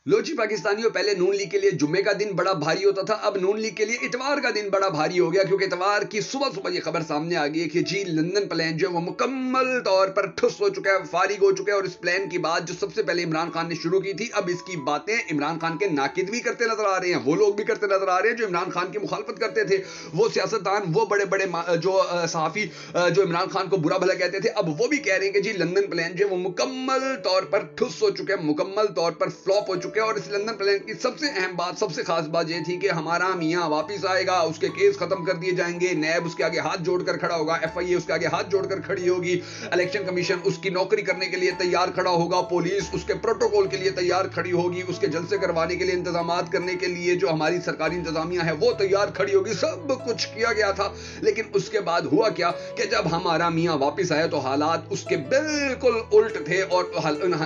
लो जी पाकिस्तानियों, पहले नून लीग के लिए जुम्मे का दिन बड़ा भारी होता था, अब नून लीग के लिए इतवार का दिन बड़ा भारी हो गया, क्योंकि इतवार की सुबह सुबह ये खबर सामने आ गई है कि जी लंदन प्लान जो है वो मुकम्मल तौर पर ठुस हो चुका है, फारिग हो चुका है। और इस प्लान की बात जो सबसे पहले इमरान खान ने शुरू की थी, अब इसकी बातें इमरान खान के नाकिद भी करते नजर आ रहे हैं, वो लोग भी करते नजर आ रहे हैं जो इमरान खान की मुखालफत करते थे, वो सियासतदान, वो बड़े बड़े जो सहाफी जो इमरान खान को बुरा भला कहते थे, अब वो भी कह रहे हैं कि जी लंदन प्लान जो है वो मुकम्मल तौर पर ठुस हो चुका है, मुकम्मल तौर पर फ्लॉप हो चुके हैं। और इस लंदन प्लान की सबसे अहम बात, सबसे खास बात यह थी कि हमारा मियां वापिस आएगा, उसके केस खत्म कर दिए जाएंगे, नैब उसके आगे हाथ जोड़कर खड़ा होगा, FIA उसके आगे हाथ जोड़कर खड़ी होगी, इलेक्शन कमीशन उसकी नौकरी करने के लिए तैयार खड़ा होगा, पुलिस उसके प्रोटोकॉल के लिए तैयार खड़ी होगी, उसके जलसे करवाने के लिए इंतजामात करने के लिए जो हमारी सरकारी इंतजामिया है वो तैयार खड़ी होगी। सब कुछ किया गया था, लेकिन उसके बाद हुआ क्या कि जब हमारा मियां वापिस आया तो हालात उसके बिल्कुल उल्ट थे। और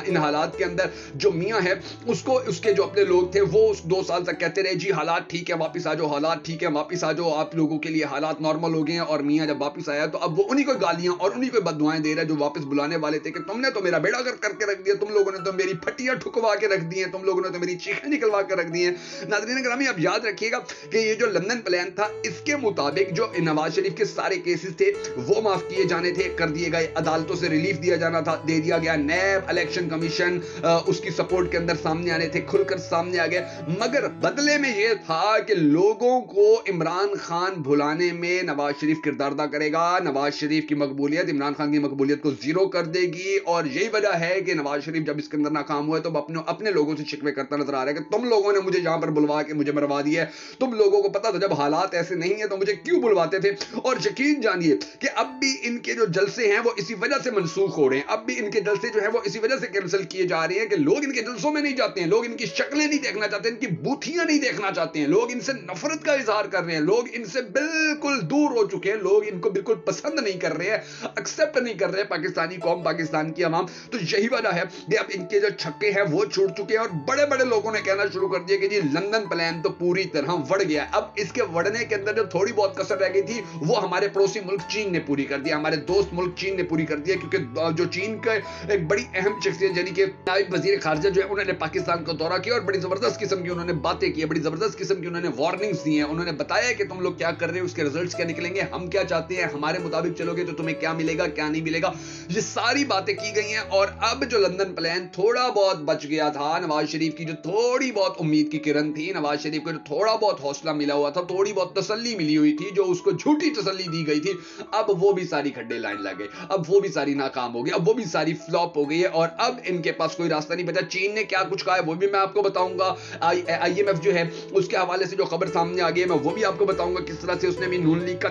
इन हालात के अंदर जो मियां है उसको उसके जो अपने लोग थे वो उस 2 साल तक कहते रहे जी हालात ठीक है, वापस आ जाओ, हालात ठीक है, वापस आ जाओ, आप लोगों के लिए हालात नॉर्मल हो गए हैं। और मियां जब वापस आया तो अब वो उन्हीं को गालियां और उन्हीं को बददुआएं दे रहा है जो वापस बुलाने वाले थे कि तुमने तो मेरा बेड़ा करके रख दिया, तुम लोगों ने तो मेरी फटियां ठुकवा के रख दी हैं, तुम लोगों ने तो मेरी चीखें निकलवा के रख दी हैं। नाज़रीन ग्रामी, आप याद रखिएगा कि ये जो लंदन प्लान था, इसके मुताबिक जो नवाज शरीफ के सारे केसेस थे वो माफ किए जाने थे, कर दिए गए, अदालतों से रिलीफ दिया जाना था, दे दिया गया। नैब, इलेक्शन कमीशन उसकी सपोर्ट के अंदर सामने आने थे, खुलकर सामने आ गए। मगर बदले में यह था कि लोगों को इमरान खान भुलाने में नवाज शरीफ किरदार अदा करेगा, नवाज शरीफ की मकबूलियत इमरान खान की मकबूलियत को जीरो कर देगी। और यही वजह है कि नवाज शरीफ जब इसके अंदर नाकाम हुआ तो अपने लोगों से शिकवे करता नजर आ रहा है कि तुम लोगों ने मुझे यहां पर बुलवा के मुझे मरवा दिया है, तुम लोगों को पता था जब हालात ऐसे नहीं है तो मुझे क्यों बुलवाते थे। और यकीन जानिए कि अब भी इनके जो जलसे हैं वो इसी वजह से मनसूख हो रहे हैं, अब भी इनके जलसे जो है वो इसी वजह से कैंसिल किए जा रहे हैं कि लोग इनके जलसों में नहीं जाते हैं, लोग इनकी शक्लें नहीं देखना चाहते, इनकी बूथियां नहीं देखना चाहते हैं, लोग इनसे नफरत का इजहार कर रहे हैं, लोग इनसे बिल्कुल दूर हो चुके हैं, लोग इनको बिल्कुल पसंद नहीं कर रहे हैं, एक्सेप्ट नहीं कर रहे हैं पाकिस्तानी कौम, पाकिस्तान की आवाम। तो यही वजह है कि अब इनके जो छक्के हैं वो छूट चुके हैं और बड़े बड़े लोगों ने कहना शुरू कर दिया कि जी लंदन प्लान तो पूरी तरह वड़ गया। अब इसके वड़ने के अंदर जो थोड़ी बहुत कसर रह गई थी वो हमारे पड़ोसी मुल्क चीन ने पूरी कर दिया, हमारे दोस्त मुल्क चीन ने पूरी कर दिया, क्योंकि जो चीन का एक बड़ी अहम शख्सियत यानी कि नायब वजीर खारजा जो है उन्होंने पाकिस्तान का दौरा किया और बड़ी जबरदस्त किस्म की उन्होंने बातें की, बड़ी जबरदस्त किस्म की उन्होंने वार्निंग्स दी हैं, उन्होंने बताया कि तुम लोग क्या कर रहे हो, उसके रिजल्ट्स क्या निकलेंगे, हम क्या चाहते हैं, हमारे मुताबिक चलोगे तो तुम्हें क्या मिलेगा क्या नहीं मिलेगा, ये सारी बातें की गई हैं। और अब जो लंदन प्लान थोड़ा बहुत बच गया था, नवाज शरीफ की जो थोड़ी बहुत उम्मीद की किरण थी, नवाज शरीफ को जो थोड़ा बहुत हौसला मिला हुआ था, थोड़ी बहुत तसल्ली मिली हुई थी, जो उसको झूठी तसल्ली दी गई थी, अब वो भी सारी खड्डे लाइन लग गए, अब वो भी सारी नाकाम हो गई, अब वो भी सारी फ्लॉप हो गई है और अब इनके पास कोई रास्ता नहीं बचा। चीन ने क्या कुछ कहा है वो भी मैं आपको बताऊंगा, IMF जो है उसके हवाले से जो खबर सामने आ गई है मैं वो भी आपको बताऊंगा, किस तरह से उसने भी नून लीग का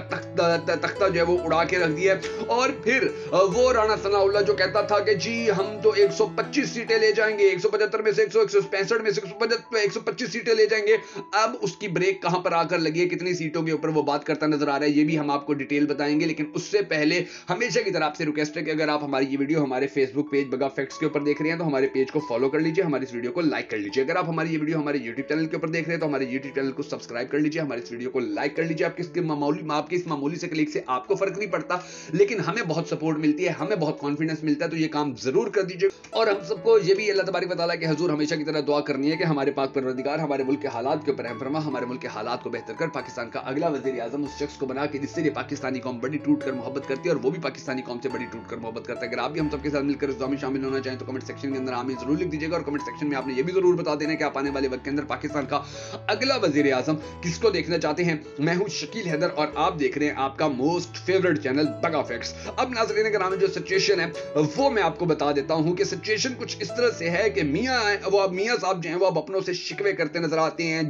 तख्ता जो है वो उड़ा के रख दिया है। और फिर वो राणा सनाउल्लाह जो कहता था कि जी हम तो 125 सीटें ले जाएंगे, 175 में से 165 में से 125 सीटें ले जाएंगे, अब उसकी ब्रेक कहां पर आकर लगी है, कितनी सीटों के ऊपर वो बात करता नजर आ रहा है, ये भी हम आपको डिटेल बताएंगे। लेकिन उससे पहले हमेशा की तरह आपसे रिक्वेस्ट है कि अगर आप हमारी ये वीडियो हमारे फेसबुक पेज बगा फैक्ट्स के ऊपर देख रहे हैं तो हमारे पेज को फॉलो कर लीजिए, हमारी इस वीडियो को लाइक कर लीजिए। अगर आप हमारी ये वीडियो हमारे YouTube चैनल के ऊपर देख रहे हैं तो हमारे YouTube चैनल को सब्सक्राइब कर लीजिए, हमारी इस वीडियो को लाइक कर लीजिए। आपके इस मामूली से क्लिक से आपको फर्क नहीं पड़ता, लेकिन हमें बहुत सपोर्ट मिलती है, हमें बहुत कॉन्फिडेंस मिलता है, तो ये काम जरूर कर दीजिए। और हम सबको ये भी अल्लाह तबारक व तआला के हुजूर हमेशा की तरह दुआ करनी है कि हमारे पाक परवरदिगार हमारे मुल्क के हालात के ऊपर रहम फरमा, हमारे मुल्क के हालात को बेहतर कर, पाकिस्तान का अगला वजीर आजम उस शख्स को बना कि जिससे पाकिस्तानी कौम बड़ी टूट कर मोहब्बत करती है और वो भी पाकिस्तानी कौम से बड़ी टूट कर मोहब्बत करता है। अगर आप भी हम सबके साथ मिलकर इस दुआ में शामिल होना चाहें तो कमेंट सेक्शन के अंदर आमीन जरूर लिख दीजिएगा और कमेंट सेक्शन में आपने ये भी जरूर बता देना कि आप आने वाले वक्त के अंदर पाकिस्तान का अगला वजीर आजम किसको देखना चाहते हैं। मैं हूं शकील हैदर और आप देख रहे हैं आपका मोस्ट फेवरेट चैनल बगा फैक्ट्स। अब नाज़रीन ग्रामी जो सिचुएशन है वो मैं आपको बता देता हूं कि सिचुएशन कुछ इस तरह से है कि मियां साहब जो हैं वो अब अपनों से शिकवे करते नजर आते हैं,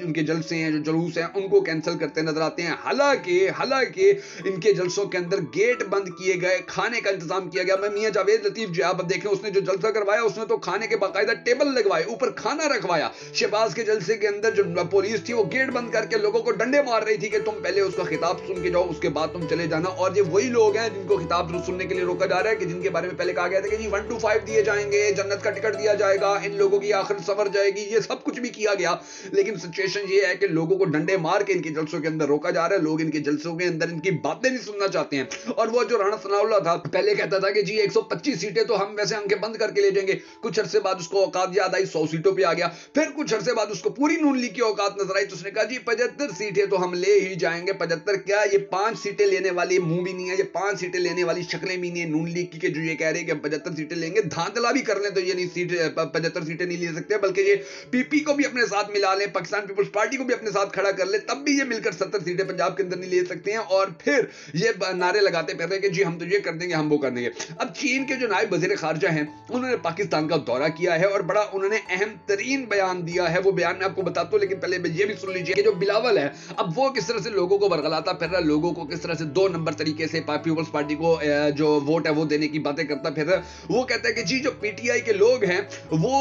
उनके जलसे हैं, जो जुलूस हैं उनको कैंसिल करते नजर आते हैं। हालांकि इनके जलसों के अंदर गेट बंद किए गए, खाने का इंतजाम किया गया। मैं मियां जावेद लतीफ जो आप देखें उसने जो जलसा करवाया उसने तो खाने के बाकायदा टेबल लगवाए, ऊपर खाना रखवाया। शहबाज के जलसे के अंदर जो पुलिस थी वो गेट बंद करके लोगों को डंडे मार रही थी कि तुम पहले उसका खिताब सुन के जाओ उसके बाद तुम चले जाना। और ये वही लोग हैं जिनको खिताब सुनने के लिए रोका जा रहा है कि जिनके बारे में पहले कहा गया था कि जी 1 to 5 दिए जाएंगे, जन्नत का टिकट दिया जाएगा, इन लोगों की आखिर संवर जाएगी, ये सब कुछ भी किया गया। लेकिन सिचुएशन ये है कि लोगों को डंडे मार के इनके जलसों के अंदर रोका जा रहा है, लोग इनके जलसों के अंदर इनकी बातें नहीं सुनना चाहते हैं। और वो जो राणा सनाउल्लाह था पहले कहता था कि जी 125 सीटें तो हम वैसे आंखें बंद करके ले जाएंगे, कुछ अरसे बाद उसको औकात बात याद आई, 100 सीटों पे आ गया। फिर कुछ अरसे बाद उसको पूरी नून लीग की औकात नजर आई, तो उसने कहा जी 75 सीटें तो हम ले ही जाएंगे। 75 क्या, ये 5 सीटें लेने वाली मुंह भी नहीं है, ये 5 सीटें लेने वाली शक्लें भी नहीं है नून लीग की, के जो ये कह रहे हैं कि 75 सीटें लेंगे। धांधला भी कर लें तो ये नहीं 75 सीटें नहीं ले सकते, बल्कि ये पीपी को भी अपने साथ मिला लें, पाकिस्तान पीपल्स पार्टी को भी अपने साथ खड़ा कर ले, तब भी ये मिलकर 70 सीटें पंजाब के अंदर नहीं ले सकते हैं। और फिर ये नारे लगाते फिर रहे कि जी हम तो ये कर देंगे, हम वो कर देंगे। अब चीन के जो नायब वजीर खारजा हैं, उन्होंने पाकिस्तान का दौरा किया है और बड़ा उन्होंने अहम तरीन बयान दिया है। वो बयान मैं आपको बताता हूं, लेकिन पहले ये भी सुन लीजिए कि जो बिलावल है, अब वो किस तरह से लोगों को बरगलाता फिर रहा है, लोगों को किस तरह से 2 नंबर तरीके से पीपल्स पार्टी को जो वोट है वो देने की बातें करता फिर रहा है। वो कहता है कि जी जो पीटीआई के लोग हैं वो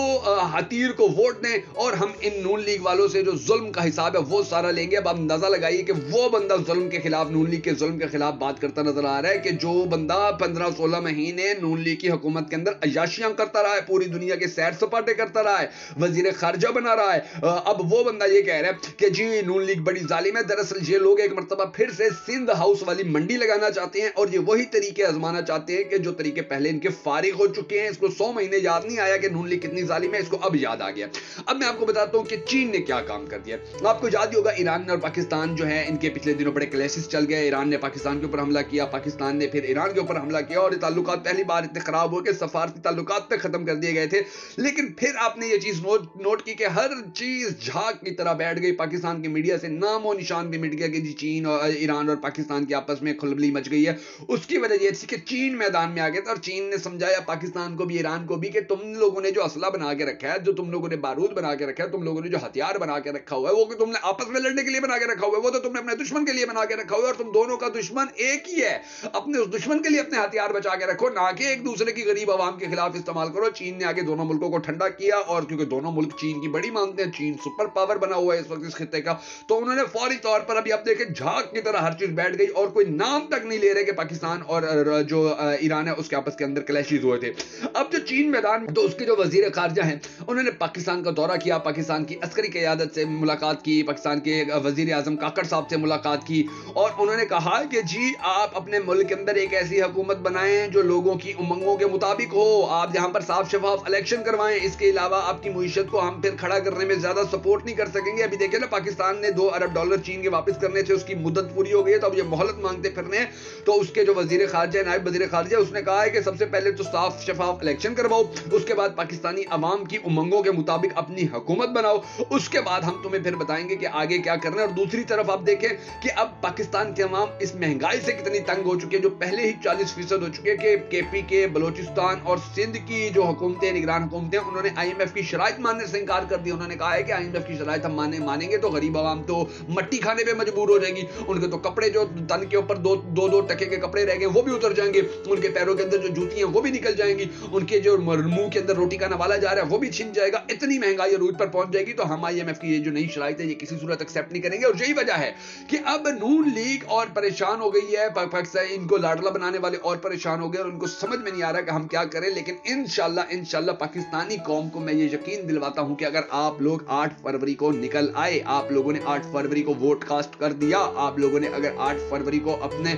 हतीर को वोट दें और हम इन नून लीग वालों से जो जुल्म का हिसाब है वो सारा लेंगे। अब आप अंदाजा लगाइए कि वो बंदा जुल्म के खिलाफ, नून लीग के जुल्म के खिलाफ बात करता नजर आ रहा है कि जो बंदा 15-16 महीने नून लीग की हुकूमत के अंदर अय्याशियां करता रहा है, पूरी दुनिया के सैर सपाटे करता रहा है, वजीर खारजा बना रहा है, अब वो बंदा ये कह रहा है कि जी नून लीग बड़ी जालिम है। दरअसल ये लोग एक मर्तबा फिर से सिंध हाउस वाली मंडी लगाना चाहते हैं और ये वही तरीके आजमाना चाहते हैं कि जो तरीके पहले इनके फारिग हो चुके हैं। इसको 100 महीने याद नहीं आया कि नून लीग कितनी जालिम है, इसको अब याद आ गया। अब मैं आपको बताता हूं कि चीन ने क्या काम कर दिया। आपको याद ही होगा ईरान और पाकिस्तान जो है इनके पिछले दिनों बड़े क्लैशेस चल गए। ईरान ने पाकिस्तान के ऊपर हमला किया, पाकिस्तान ने फिर ईरान के ऊपर हमला किया और ताल्लुकात पहली बार इतने खराब हो गए सफारती ताल्लुकात पे खत्म कर दिए गए थे। लेकिन फिर आपने ये चीज नोट की कि हर चीज झाग की तरह बैठ गई। पाकिस्तान के मीडिया से नामो निशान भी मिट गया कि जी चीन और ईरान और पाकिस्तान की आपस में खलबली मच गई है। उसकी वजह यह थी कि चीन मैदान में आ गया था और चीन ने समझाया पाकिस्तान को भी, ईरान को भी, कि तुम लोगों ने जो असला बना के रखा है, जो तुम लोगों ने बारूद बना के रखा है, तुम लोगों ने जो हथियार बना के रखा हुआ है, वो कि तुमने आपस में लड़ने के लिए बना के रखा हुआ है, वो तो तुमने अपने दुश्मन के लिए बना के रखा हुआ है और तुम दोनों का दुश्मन एक ही है। अपने उस दुश्मन के लिए अपने हथियार बचा के रखो, ना कि एक दूसरे की गरीब आवाम के खिलाफ इस्तेमाल करो। चीन ने आगे दोनों मुल्कों को ठंडा किया और क्योंकि दोनों मुल्क चीन की बड़ी मानते हैं, चीन सुपर पावर बना हुआ है इस वक्त इस खित्ते का, तो उन्होंने फौरी तौर पर अभी आप देखें झाग की तरह हर चीज बैठ गई और कोई नाम तक नहीं ले रहे कि पाकिस्तान और जो ईरान है उसके आपस के अंदर क्लैशेस हुए थे। अब जो चीन मैदान, तो उसके जो वजीर खारजा हैं उन्होंने पाकिस्तान का दौरा किया, पाकिस्तान की अस्करी क़यादत से मुलाकात की, पाकिस्तान के वजीर आजम काकड़ साहब से मुलाकात की और उन्होंने कहा कि जी आप अपने मुल्क के अंदर एक ऐसी हुकूमत बनाएं जो लोगों की उमंगों के मुताबिक हो, आप यहाँ पर साफ शफाफ इलेक्शन करवाएं। इसके अलावा आपकी मुईशत को हम फिर खड़ा करने में ज्यादा सपोर्ट नहीं कर सकेंगे। अभी देखे ना, पाकिस्तान ने $2 अरब चीन के वापस करने थे, उसकी मुद्दत पूरी हो गई है, तो अब ये मोहलत मांगते फिरने हैं। तो उसके जो वजीर खारजा, नायब वजीर खारजा, उसने कहा है कि सबसे पहले तो साफ शफाफ इलेक्शन करवाओ, उसके बाद पाकिस्तानी अवाम की उमंगों के मुताबिक अपनी हुकूमत बनाओ, उसके बाद हम तुम्हें फिर बताएंगे कि आगे क्या करना है। और दूसरी तरफ आप देखें कि अब पाकिस्तान के अवाम इस महंगाई से कितनी तंग हो चुकी है, जो पहले ही 40% हो चुके हैं कि केपी के, बलोचिस्तान और सिंध की जो हुकूमतें, निगरान हुकूमतें, उन्होंने IMF की शराइत मानने से इंकार कर दिया। उन्होंने कहा है कि IMF की शराइत हम मानेंगे तो गरीब आवाम तो मट्टी खाने पे मजबूर हो जाएगी, उनके तो कपड़े जो तन के ऊपर 2-2 टके के कपड़े रह गए वो भी उतर जाएंगे, उनके पैरों के अंदर जो जूतियां वो भी निकल जाएंगी, उनके जो मुंह के अंदर रोटी का नवाला जा रहा है वो भी छिन जाएगा। इतनी महंगाई अरूज पर पहुंच जाएगी, तो हम IMF की ये जो नई शराइत है ये किसी सूरत एक्सेप्ट नहीं करेंगे। और यही वजह है कि अब नून लीग और परेशान हो गई है, पाकिस्तान इनको लाडला बनाने वाले और परेशान हो गए और उनको समझ में नहीं आ रहा कि हम क्या करें। लेकिन इंशाल्लाह पाकिस्तानी कौम को मैं ये यकीन दिलवाता हूं कि अगर आप लोग 8 फरवरी को निकल आए, आप लोगों ने 8 फरवरी को वोट कास्ट कर दिया, आप लोगों ने अगर 8 फरवरी को अपने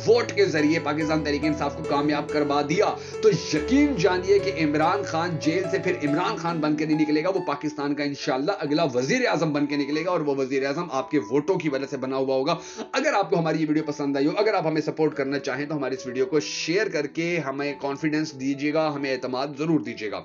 वोट के जरिए पाकिस्तान तहरीक इंसाफ को कामयाब करवा दिया, तो यकीन जानिए कि इमरान खान जेल से फिर इमरान खान बन के नहीं निकलेगा, वो पाकिस्तान का इंशाल्लाह अगला वजीर आजम बन के निकलेगा और वो वजीर आजम आपके वोटों की वजह से बना हुआ होगा। अगर आपको हमारी ये वीडियो पसंद आई हो, अगर आप हमें सपोर्ट करना चाहें तो हमारी इस वीडियो को शेयर करके हमें कॉन्फिडेंस दीजिएगा, हमें एतमाद जरूर दीजिएगा।